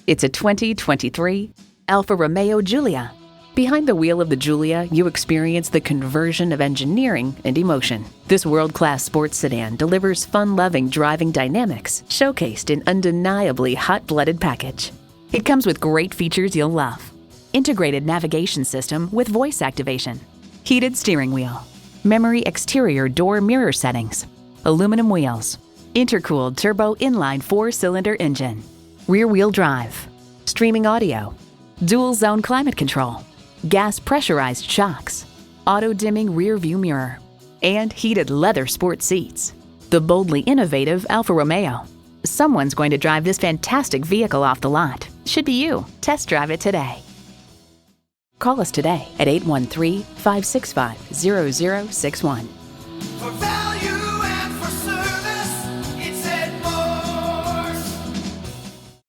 It's a 2023 Alfa Romeo Giulia. Behind the wheel of the Giulia, you experience the conversion of engineering and emotion. This world-class sports sedan delivers fun-loving driving dynamics, showcased in undeniably hot-blooded package. It comes with great features you'll love. Integrated navigation system with voice activation, heated steering wheel, memory exterior door mirror settings, aluminum wheels, intercooled turbo inline 4-cylinder engine, rear-wheel drive, streaming audio, dual-zone climate control, gas pressurized shocks, auto-dimming rear-view mirror, and heated leather sport seats. The boldly innovative Alfa Romeo. Someone's going to drive this fantastic vehicle off the lot. Should be you. Test drive it today. Call us today at 813-565-0061.